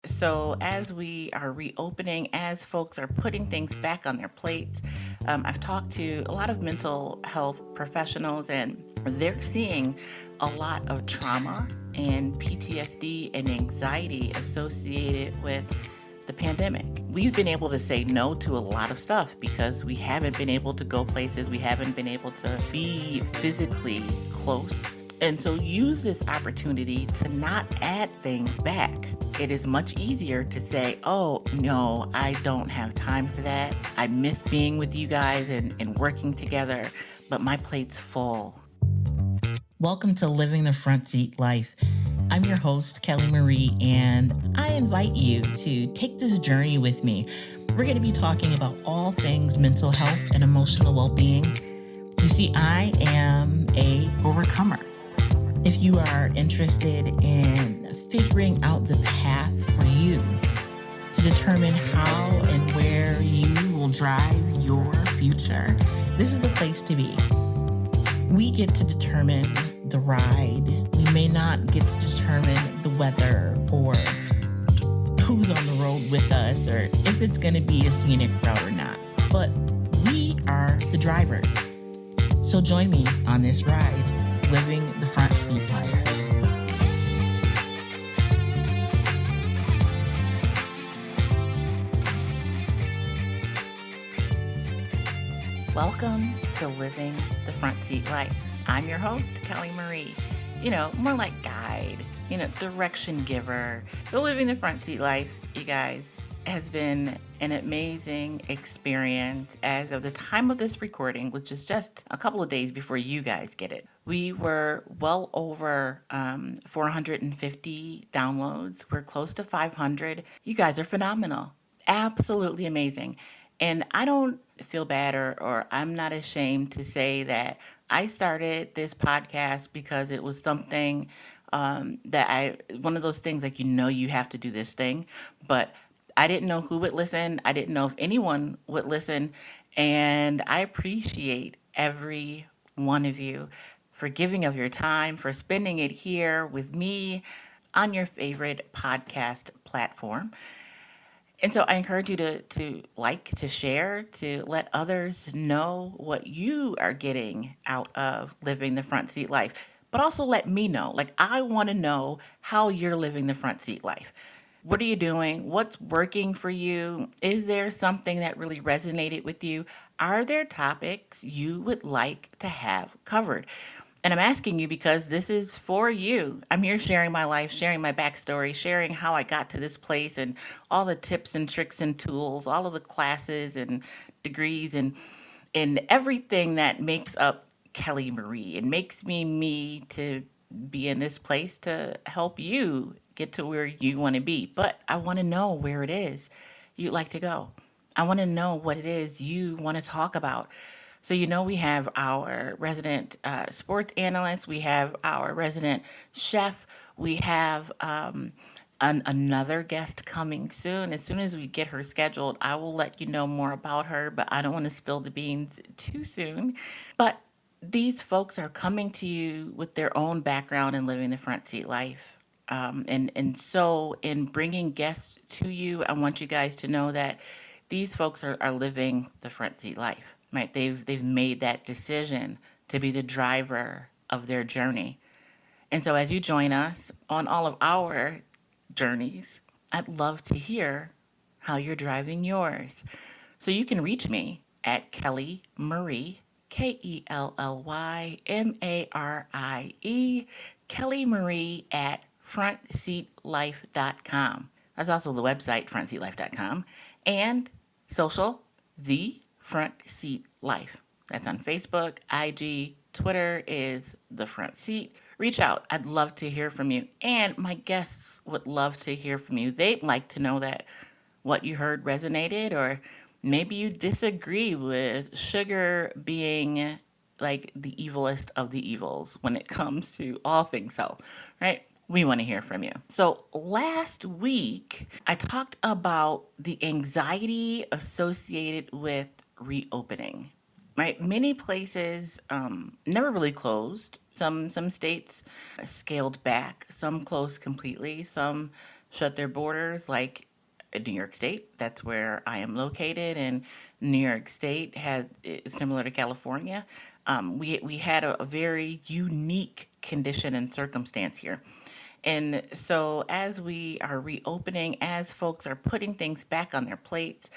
So, as we are reopening, as folks are putting things back on their plates, I've talked to a lot of mental health professionals, and they're seeing a lot of trauma and PTSD and anxiety associated with the pandemic. We've been able to say no to a lot of stuff because we haven't been able to go places, we haven't been able to be physically close. And so use this opportunity to not add things back. It is much easier to say, oh, no, I don't have time for that. I miss being with you guys and working together, but my plate's full. Welcome to Living the Front Seat Life. I'm your host, Kelly Marie, and I invite you to take this journey with me. We're going to be talking about all things mental health and emotional well-being. You see, I am a overcomer. If you are interested in figuring out the path for you to determine how and where you will drive your future, this is the place to be. We get to determine the ride. We may not get to determine the weather or who's on the road with us or if it's going to be a scenic route or not. But we are the drivers. So join me on this ride, living the front seat life. Welcome to Living the Front Seat Life. I'm your host, Kelly Marie. More like guide, direction giver. So Living the Front Seat Life, you guys, has been an amazing experience as of the time of this recording, which is just a couple of days before you guys get it. We were well over 450 downloads. We're close to 500. You guys are phenomenal. Absolutely amazing. And I don't feel bad or I'm not ashamed to say that I started this podcast because it was something one of those things like, you have to do this thing, but I didn't know who would listen. I didn't know if anyone would listen. And I appreciate every one of you for giving of your time, for spending it here with me on your favorite podcast platform. And so I encourage you to like, to share, to let others know what you are getting out of living the front seat life. But also let me know. Like, I want to know how you're living the front seat life. What are you doing? What's working for you? Is there something that really resonated with you? Are there topics you would like to have covered? And I'm asking you because this is for you. I'm here sharing my life, sharing my backstory, sharing how I got to this place and all the tips and tricks and tools, all of the classes and degrees and everything that makes up Kelly Marie. It makes me to be in this place to help you get to where you want to be. But I want to know where it is you'd like to go. I want to know what it is you want to talk about. So, we have our resident sports analyst, we have our resident chef, we have another guest coming soon. As soon as we get her scheduled, I will let you know more about her, but I don't want to spill the beans too soon. But these folks are coming to you with their own background in living the front seat life. And so in bringing guests to you, I want you guys to know that these folks are living the front seat life, right? They've made that decision to be the driver of their journey. And so as you join us on all of our journeys, I'd love to hear how you're driving yours. So you can reach me at Kelly Marie, KELLYMARIE, Kelly Marie at frontseatlife.com. That's also the website, frontseatlife.com. And social, The Front Seat Life. That's on Facebook, IG, Twitter is The Front Seat. Reach out. I'd love to hear from you. And my guests would love to hear from you. They'd like to know that what you heard resonated, or maybe you disagree with sugar being like the evilest of the evils when it comes to all things health, right? We want to hear from you. So last week, I talked about the anxiety associated with reopening, right? Many places never really closed. Some states scaled back, some closed completely, some shut their borders, like New York State. That's where I am located, and New York State had similar to California. We had a very unique condition and circumstance here. And so, as we are reopening, as folks are putting things back on their plates,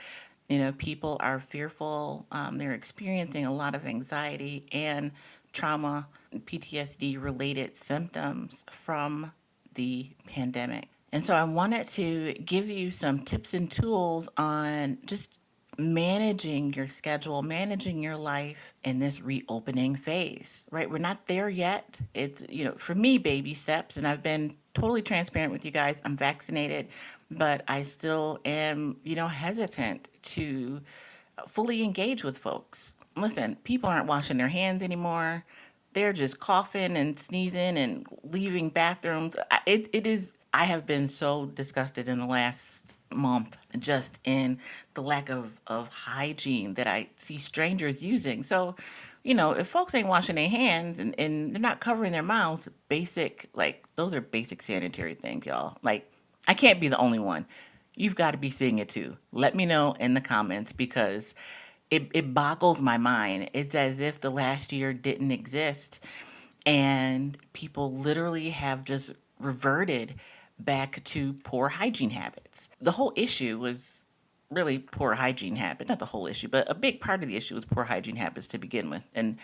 people are fearful. They're experiencing a lot of anxiety and trauma, PTSD related symptoms from the pandemic. And so I wanted to give you some tips and tools on just managing your schedule, managing your life in this reopening phase, right? We're not there yet. It's, for me, baby steps. And I've been totally transparent with you guys. I'm vaccinated, but I still am, hesitant to fully engage with folks. Listen, people aren't washing their hands anymore. They're just coughing and sneezing and leaving bathrooms. It is, I have been so disgusted in the last month just in the lack of hygiene that I see strangers using. So, if folks ain't washing their hands and they're not covering their mouths, basic, like, those are basic sanitary things, y'all. Like, I can't be the only one. You've got to be seeing it too. Let me know in the comments because it boggles my mind. It's as if the last year didn't exist and people literally have just reverted back to poor hygiene habits. The whole issue was really poor hygiene habits. Not the whole issue, but a big part of the issue was poor hygiene habits to begin with. And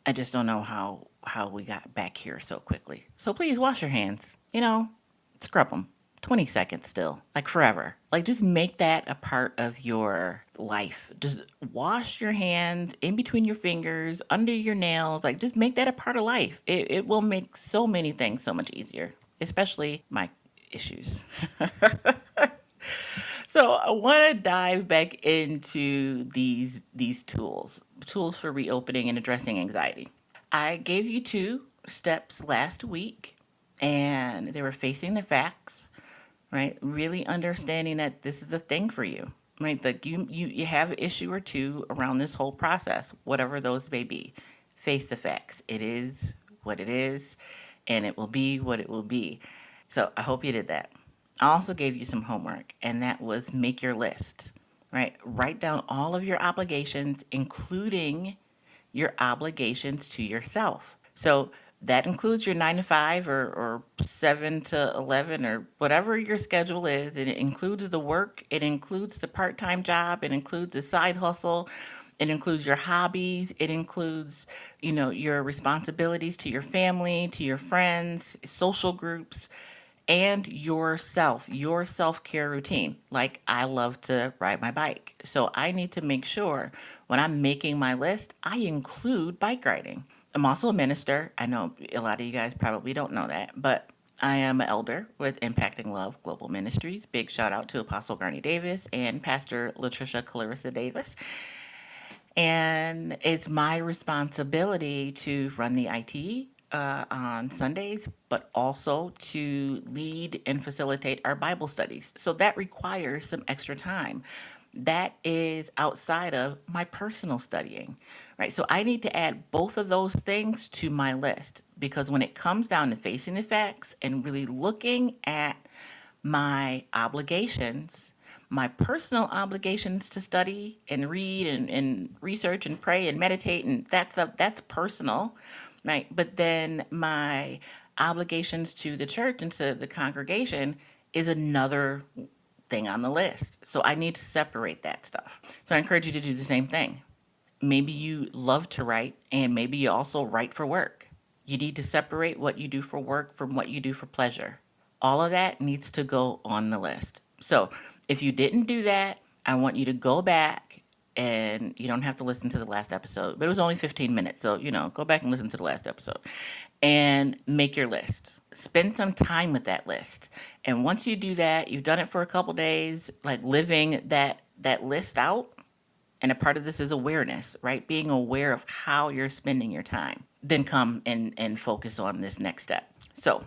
I just don't know how we got back here so quickly. So please wash your hands, scrub them. 20 seconds still, like forever. Like just make that a part of your life. Just wash your hands in between your fingers, under your nails. Like just make that a part of life. It will make so many things so much easier, especially my issues. So I want to dive back into these tools for reopening and addressing anxiety. I gave you 2 steps last week, and they were facing the facts, right? Really understanding that this is the thing for you, right? Like you have an issue or two around this whole process, whatever those may be. Face the facts. It is what it is, and it will be what it will be. So I hope you did that. I also gave you some homework, and that was make your list, right? Write down all of your obligations, including your obligations to yourself. So that includes your 9 to 5 or 7 to 11 or whatever your schedule is. And it includes the work, it includes the part time job, it includes the side hustle, it includes your hobbies, it includes, your responsibilities to your family, to your friends, social groups, and yourself, your self care routine. Like, I love to ride my bike. So I need to make sure when I'm making my list, I include bike riding. I'm also a minister. I know a lot of you guys probably don't know that, but I am an elder with Impacting Love Global Ministries. Big shout out to Apostle Garney Davis and Pastor Latricia Clarissa Davis. And it's my responsibility to run the IT on Sundays, but also to lead and facilitate our Bible studies. So that requires some extra time. That is outside of my personal studying, right? So I need to add both of those things to my list because when it comes down to facing the facts and really looking at my obligations, my personal obligations to study and read and research and pray and meditate and that stuff, that's personal, right? But then my obligations to the church and to the congregation is another thing on the list. So I need to separate that stuff. So I encourage you to do the same thing. Maybe you love to write and maybe you also write for work. You need to separate what you do for work from what you do for pleasure. All of that needs to go on the list. So if you didn't do that, I want you to go back and you don't have to listen to the last episode, but it was only 15 minutes. So, go back and listen to the last episode and make your list. Spend some time with that list. And once you do that, you've done it for a couple days, like living that list out. And a part of this is awareness, right? Being aware of how you're spending your time. Then come and focus on this next step. So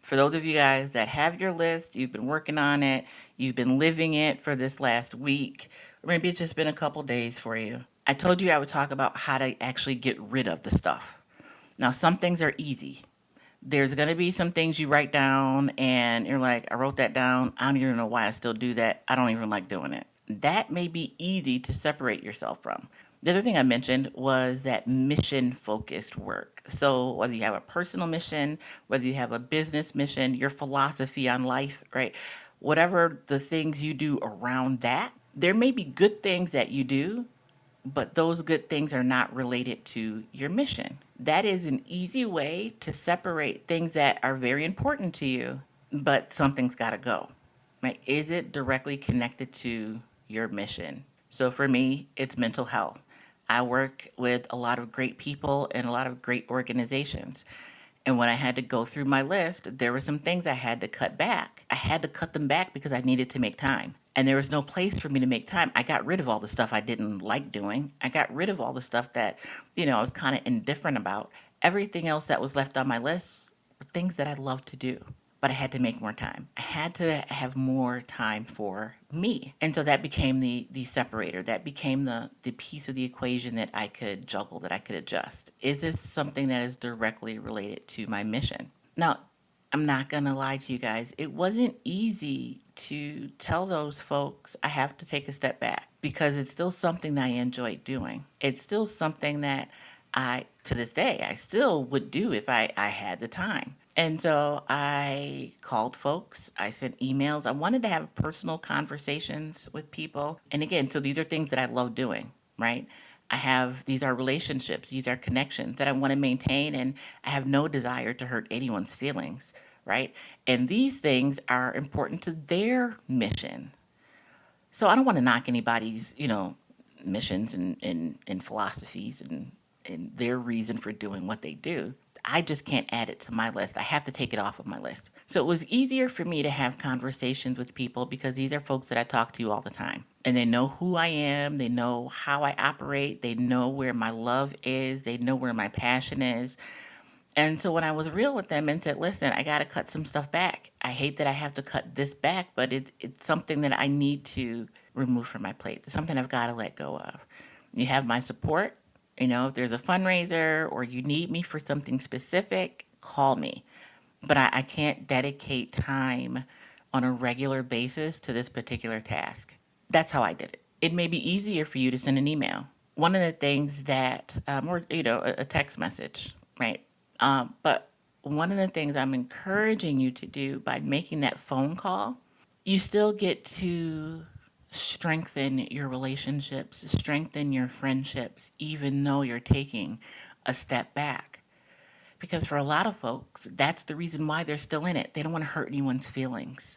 for those of you guys that have your list, you've been working on it, you've been living it for this last week, or maybe it's just been a couple days for you. I told you I would talk about how to actually get rid of the stuff. Now, some things are easy. There's going to be some things you write down and you're like, I wrote that down. I don't even know why I still do that. I don't even like doing it. That may be easy to separate yourself from. The other thing I mentioned was that mission focused work. So, whether you have a personal mission, whether you have a business mission, your philosophy on life, right? Whatever the things you do around that, there may be good things that you do, but those good things are not related to your mission. That is an easy way to separate things that are very important to you, but something's got to go. Right? Is it directly connected to your mission? So for me, it's mental health. I work with a lot of great people and a lot of great organizations. And when I had to go through my list, there were some things I had to cut back. I had to cut them back because I needed to make time. And there was no place for me to make time. I got rid of all the stuff I didn't like doing. I got rid of all the stuff that, I was kind of indifferent about. Everything else that was left on my list were things that I loved to do. But I had to make more time. I had to have more time for me. And so that became the separator. That became the piece of the equation that I could juggle, that I could adjust. Is this something that is directly related to my mission? Now, I'm not going to lie to you guys. It wasn't easy to tell those folks I have to take a step back because it's still something that I enjoy doing. It's still something that to this day, I still would do if I had the time. And so I called folks, I sent emails. I wanted to have personal conversations with people. And again, so these are things that I love doing, right? These are relationships, these are connections that I want to maintain, and I have no desire to hurt anyone's feelings, right? And these things are important to their mission. So I don't want to knock anybody's, missions and philosophies and their reason for doing what they do. I just can't add it to my list. I have to take it off of my list. So it was easier for me to have conversations with people because these are folks that I talk to all the time. And they know who I am. They know how I operate. They know where my love is. They know where my passion is. And so when I was real with them and said, listen, I got to cut some stuff back. I hate that I have to cut this back, but it's something that I need to remove from my plate. It's something I've got to let go of. You have my support. If there's a fundraiser or you need me for something specific, call me. But I can't dedicate time on a regular basis to this particular task. That's how I did it. It may be easier for you to send an email. One of the things that, or, a text message, right? But one of the things I'm encouraging you to do by making that phone call, you still get to strengthen your relationships, strengthen your friendships, even though you're taking a step back. Because for a lot of folks, that's the reason why they're still in it. They don't want to hurt anyone's feelings.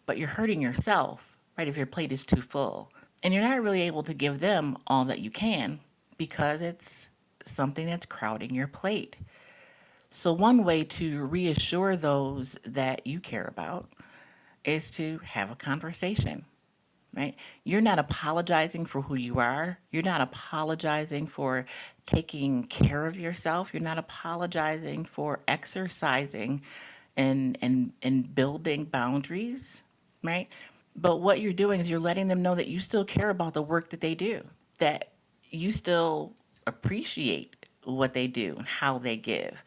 But you're hurting yourself, right, if your plate is too full. And you're not really able to give them all that you can because it's something that's crowding your plate. So one way to reassure those that you care about is to have a conversation. Right? You're not apologizing for who you are. You're not apologizing for taking care of yourself. You're not apologizing for exercising and building boundaries, right? But what you're doing is you're letting them know that you still care about the work that they do, that you still appreciate what they do and how they give,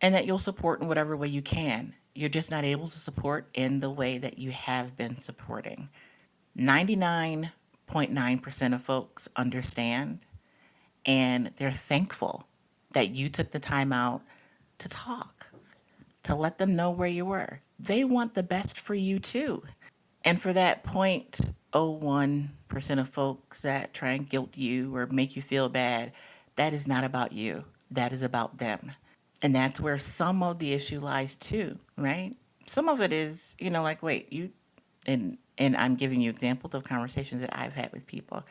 and that you'll support in whatever way you can. You're just not able to support in the way that you have been supporting. 99.9% of folks understand, and they're thankful that you took the time out to talk, to let them know where you were. They want the best for you too. And for that 0.01% of folks that try and guilt you or make you feel bad, that is not about you. That is about them. And that's where some of the issue lies too, right? Some of it is, like, wait, and I'm giving you examples of conversations that I've had with people.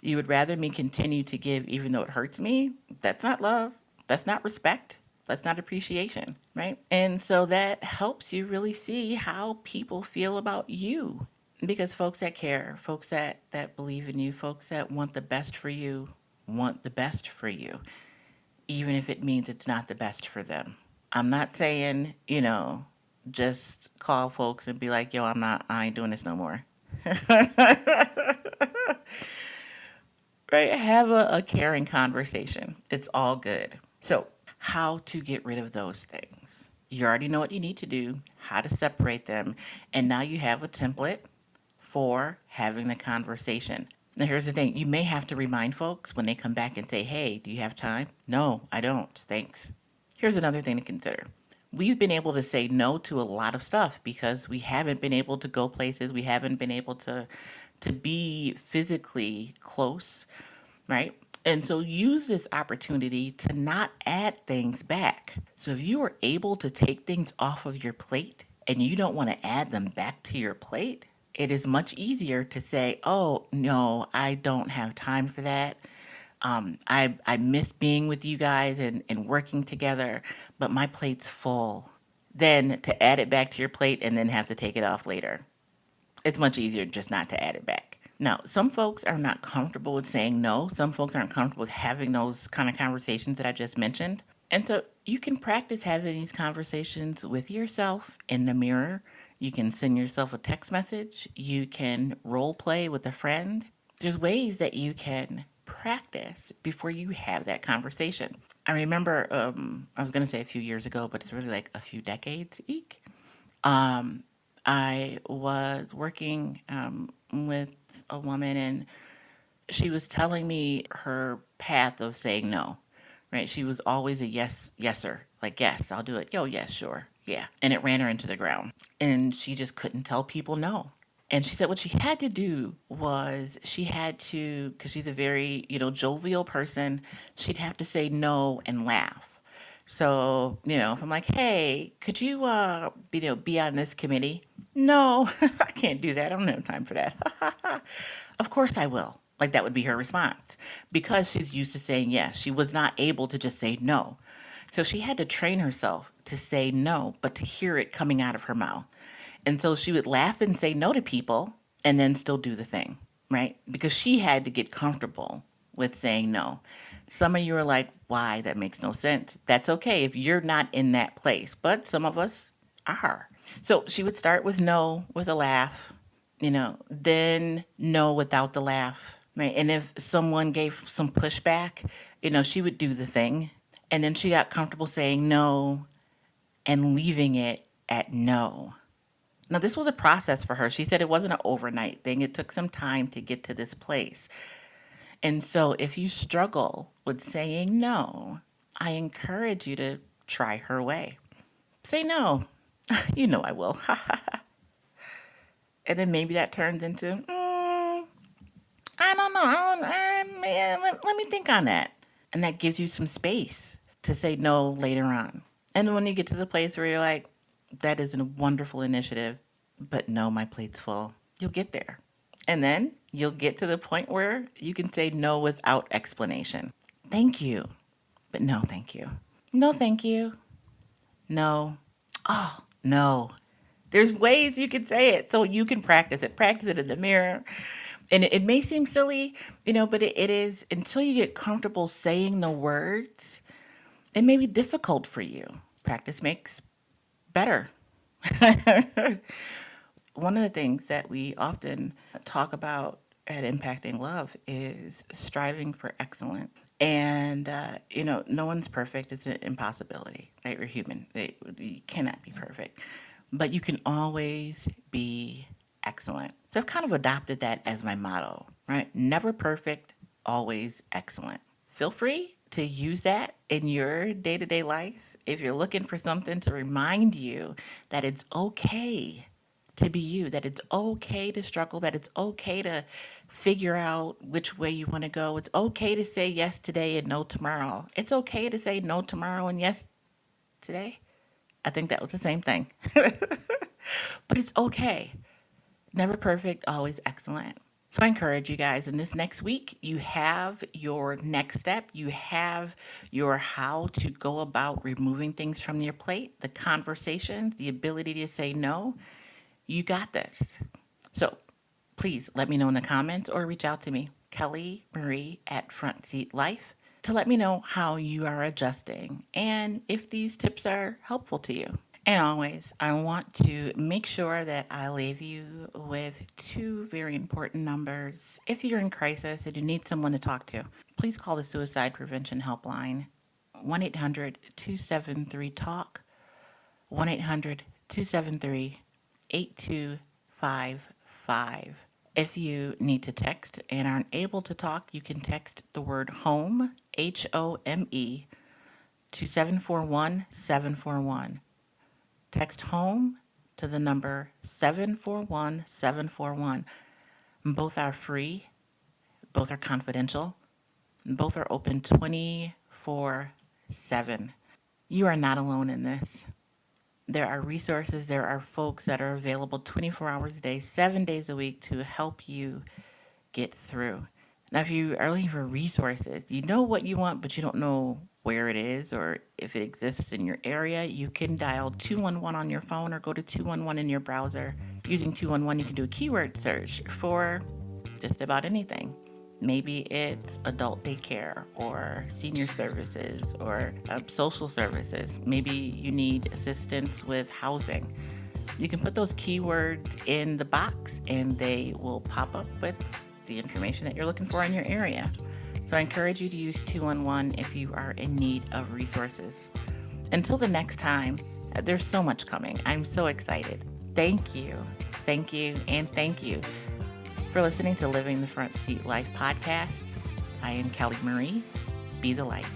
You would rather me continue to give even though it hurts me? That's not love. That's not respect. That's not appreciation, right? And so that helps you really see how people feel about you. Because folks that care, folks that believe in you, folks that want the best for you, want the best for you, even if it means it's not the best for them. I'm not saying, just call folks and be like, yo, I ain't doing this no more. Right? Have a caring conversation. It's all good. So, how to get rid of those things. You already know what you need to do, how to separate them, and now you have a template for having the conversation. Now, here's the thing, you may have to remind folks when they come back and say, hey, do you have time? No, I don't. Thanks. Here's another thing to consider. We've been able to say no to a lot of stuff because we haven't been able to go places. We haven't been able to be physically close, right? And so use this opportunity to not add things back. So if you are able to take things off of your plate and you don't want to add them back to your plate, it is much easier to say, oh, no, I don't have time for that. I miss being with you guys and working together, but my plate's full. Then to add it back to your plate and then have to take it off later. It's much easier just not to add it back. Now, some folks are not comfortable with saying no. Some folks aren't comfortable with having those kind of conversations that I just mentioned. And so you can practice having these conversations with yourself in the mirror. You can send yourself a text message. You can role play with a friend. There's ways that you can practice before you have that conversation. I remember, I was going to say a few years ago, but it's really like a few decades, eek. I was working with a woman, and she was telling me her path of saying no, right? She was always a yeser, like, yes, I'll do it. Yo, yes, sure. Yeah. And it ran her into the ground. And she just couldn't tell people no. And she said what she had to do was she had to, because she's a very, jovial person, she'd have to say no and laugh. So, if I'm like, hey, could you, be on this committee? No, I can't do that. I don't have time for that. Of course I will. Like that would be her response because she's used to saying yes. She was not able to just say no. So she had to train herself to say no, but to hear it coming out of her mouth. And so she would laugh and say no to people and then still do the thing, right? Because she had to get comfortable with saying no. Some of you are like, why? That makes no sense. That's okay if you're not in that place, but some of us are. So she would start with no with a laugh, then no without the laugh, right? And if someone gave some pushback, she would do the thing. And then she got comfortable saying no and leaving it at no. Now, this was a process for her. She said it wasn't an overnight thing. It took some time to get to this place. And so if you struggle with saying no, I encourage you to try her way. Say no. You know I will. And then maybe that turns into, I don't know. Let me think on that. And that gives you some space to say no later on. And when you get to the place where you're like, that is a wonderful initiative, but no, my plate's full, you'll get there. And then you'll get to the point where you can say no without explanation. Thank you, but no, thank you. No, thank you. No. Oh, no. There's ways you can say it so you can practice it. Practice it in the mirror. And it may seem silly, but it is until you get comfortable saying the words, it may be difficult for you. Practice makes better. One of the things that we often talk about at Impacting Love is striving for excellence. And, no one's perfect. It's an impossibility, right? We're human. You cannot be perfect. But you can always be excellent. So I've kind of adopted that as my motto, right? Never perfect, always excellent. Feel free to use that in your day-to-day life if you're looking for something to remind you that it's okay to be you, that it's okay to struggle, that it's okay to figure out which way you want to go. It's okay to say yes today and no tomorrow. It's okay to say no tomorrow and yes today. I think that was the same thing. But it's okay. Never perfect, always excellent. So I encourage you guys in this next week, you have your next step. You have your how to go about removing things from your plate, the conversations, the ability to say no. You got this. So please let me know in the comments or reach out to me, Kelly Marie at Front Seat Life, to let me know how you are adjusting and if these tips are helpful to you. And always, I want to make sure that I leave you with two very important numbers. If you're in crisis and you need someone to talk to, please call the Suicide Prevention Helpline 1-800-273-TALK, 1-800-273-8255. If you need to text and aren't able to talk, you can text the word HOME, HOME, to 741-741. Text HOME to the number 741-741. Both are free, both are confidential, both are open 24/7. You are not alone in this. There are resources, there are folks that are available 24 hours a day, 7 days a week to help you get through. Now, if you are looking for resources, you know what you want, but you don't know where it is or if it exists in your area, you can dial 211 on your phone or go to 211 in your browser. Using 211, you can do a keyword search for just about anything. Maybe it's adult daycare or senior services or social services. Maybe you need assistance with housing. You can put those keywords in the box and they will pop up with the information that you're looking for in your area. So I encourage you to use 211 if you are in need of resources. Until the next time, there's so much coming. I'm so excited. Thank you, and thank you for listening to Living the Front Seat Life podcast. I am Kelly Marie. Be the light.